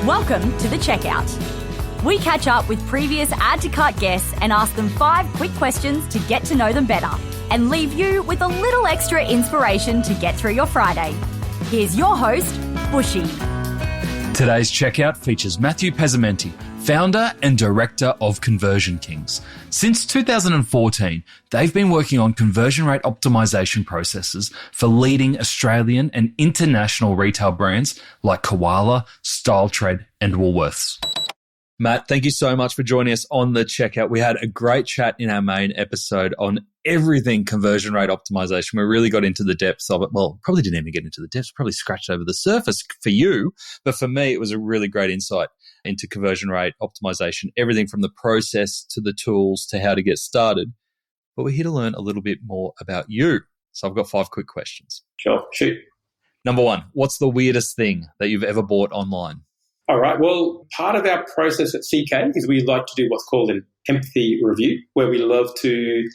Welcome to The Checkout. We catch up with previous Add to Cart guests and ask them 5 quick questions to get to know them better and leave you with a little extra inspiration to get through your Friday. Here's your host, Bushy. Today's checkout features Matthew Pezzimenti, founder and director of Conversion Kings. Since 2014, they've been working on conversion rate optimization processes for leading Australian and international retail brands like Koala, StyleTread and Woolworths. Matt, thank you so much for joining us on The Checkout. We had a great chat in our main episode on everything conversion rate optimization. We really got into the depths of it. Well, probably didn't even get into the depths, probably scratched over the surface for you. But for me, it was a really great insight into conversion rate optimization, everything from the process to the tools to how to get started. But we're here to learn a little bit more about you. So I've got 5 quick questions. Sure, shoot. Number 1, what's the weirdest thing that you've ever bought online? All right. Well, part of our process at CK is we like to do what's called an empathy review, where we love to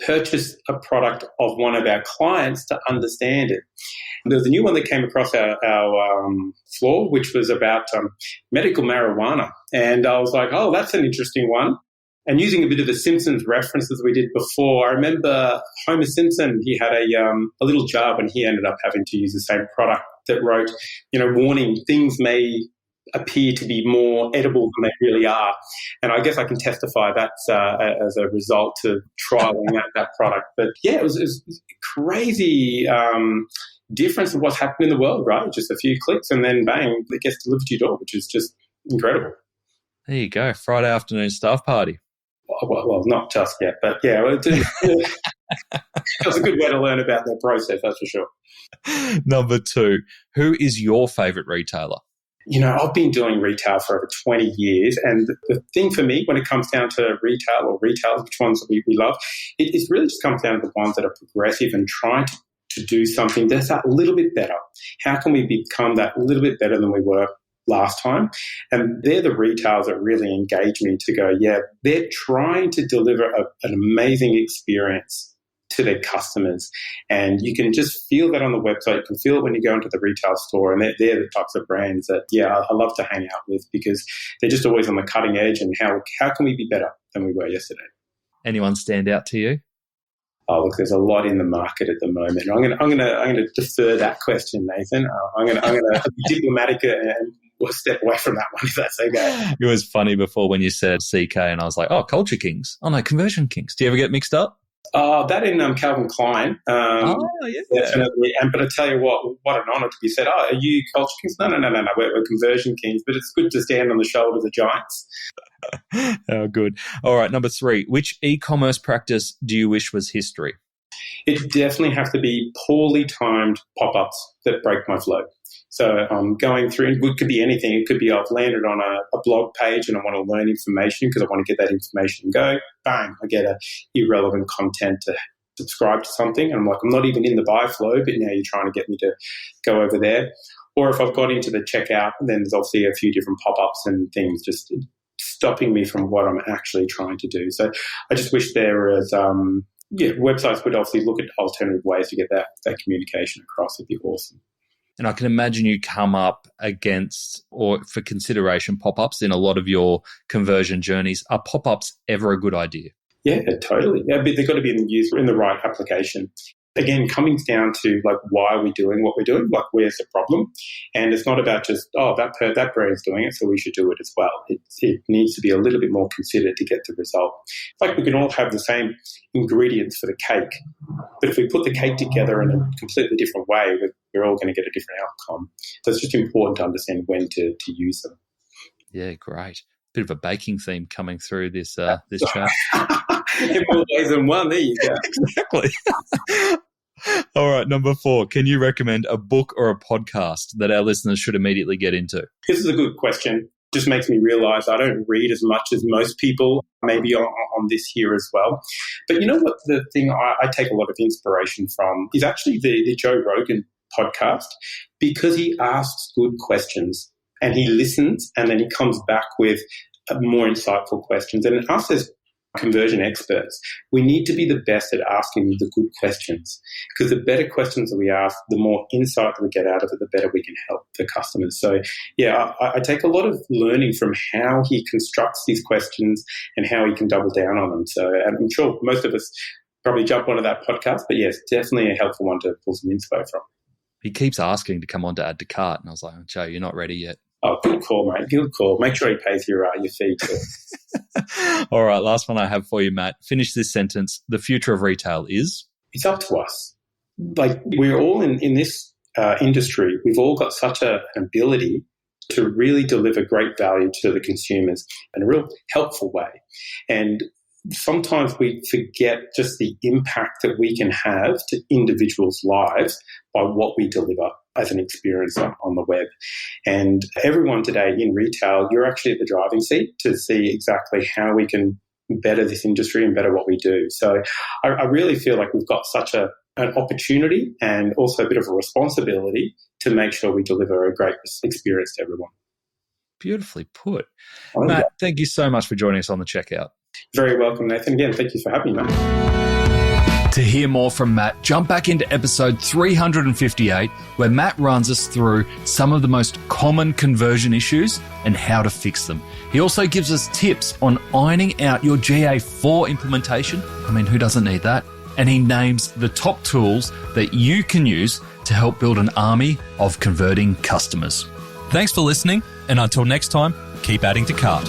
purchase a product of one of our clients to understand it. There was a new one that came across our floor, which was about medical marijuana. And I was like, oh, that's an interesting one. And using a bit of the Simpsons references we did before, I remember Homer Simpson, he had a little jar when he ended up having to use the same product that wrote, warning, things may appear to be more edible than they really are. And I guess I can testify that's as a result to trialing that product. But yeah, it was crazy difference of what's happened in the world, right? Just a few clicks and then bang, it gets delivered to your door, which is just incredible. There you go. Friday afternoon staff party. Well, not just yet, but yeah, it was a good way to learn about their process, that's for sure. Number 2, who is your favourite retailer? I've been doing retail for over 20 years, and the thing for me when it comes down to retail or retailers, which ones we love, it really just comes down to the ones that are progressive and trying to do something that's a little bit better. How can we become that little bit better than we were last time? And they're the retailers that really engage me to go, yeah, they're trying to deliver an amazing experience to their customers. And you can just feel that on the website. You can feel it when you go into the retail store. And they're the types of brands that, I love to hang out with because they're just always on the cutting edge. And how can we be better than we were yesterday? Anyone stand out to you? Oh, look, there's a lot in the market at the moment. I'm gonna defer that question, Nathan. I'm gonna be diplomatic and we'll step away from that one if that's okay. It was funny before when you said CK and I was like, oh, Culture Kings. Oh, no, Conversion Kings. Do you ever get mixed up? That in Calvin Klein. Yeah. Definitely. But I tell you what an honour to be said, are you Culture Kings? No, we're Conversion Kings, but it's good to stand on the shoulders of giants. Oh, good. All right, number 3, which e-commerce practice do you wish was history? It definitely have to be poorly timed pop-ups that break my flow. So I'm going through, and it could be anything. It could be I've landed on a blog page and I want to learn information because I want to get that information and go, bang, I get irrelevant content to subscribe to something. And I'm like, I'm not even in the buy flow, but now you're trying to get me to go over there. Or if I've got into the checkout, then there's obviously a few different pop-ups and things just stopping me from what I'm actually trying to do. So I just wish there was, websites would obviously look at alternative ways to get that communication across. It'd be awesome. And I can imagine you come up against or for consideration pop-ups in a lot of your conversion journeys. Are pop-ups ever a good idea? Yeah, totally. Yeah, but they've got to be used in the right application. Again, coming down to like why are we doing what we're doing? Like where's the problem? And it's not about just that brand's doing it, so we should do it as well. It needs to be a little bit more considered to get the result. Like we can all have the same ingredients for the cake, but if we put the cake together in a completely different way, we're all going to get a different outcome. So it's just important to understand when to use them. Yeah, great. Bit of a baking theme coming through this chat. In more ways than one, there you go. Exactly. All right, number 4. Can you recommend a book or a podcast that our listeners should immediately get into? This is a good question. Just makes me realise I don't read as much as most people, maybe on this here as well. But you know what? The thing I take a lot of inspiration from is actually the Joe Rogan podcast, because he asks good questions and he listens and then he comes back with more insightful questions. And us as conversion experts, we need to be the best at asking the good questions, because the better questions that we ask, the more insight that we get out of it, the better we can help the customers. So, yeah, I take a lot of learning from how he constructs these questions and how he can double down on them. So I'm sure most of us probably jump onto that podcast, but yes, definitely a helpful one to pull some inspo from. He keeps asking to come on to add to cart, and I was like, Joe, you're not ready yet. Oh, good call, mate. Good call. Make sure he pays your fee too. All right, last one I have for you, Matt. Finish this sentence. The future of retail is? It's up to us. Like, we're all in this industry. We've all got such an ability to really deliver great value to the consumers in a real helpful way. And sometimes we forget just the impact that we can have to individuals' lives by what we deliver as an experience on the web. And everyone today in retail, you're actually at the driving seat to see exactly how we can better this industry and better what we do. So I really feel like we've got such an opportunity and also a bit of a responsibility to make sure we deliver a great experience to everyone. Beautifully put. Matt, thank you so much for joining us on the Checkout. Very welcome, Nathan. Again, thank you for having me, mate. To hear more from Matt, jump back into episode 358, where Matt runs us through some of the most common conversion issues and how to fix them. He also gives us tips on ironing out your GA4 implementation. I mean, who doesn't need that? And he names the top tools that you can use to help build an army of converting customers. Thanks for listening, and until next time, keep adding to cart.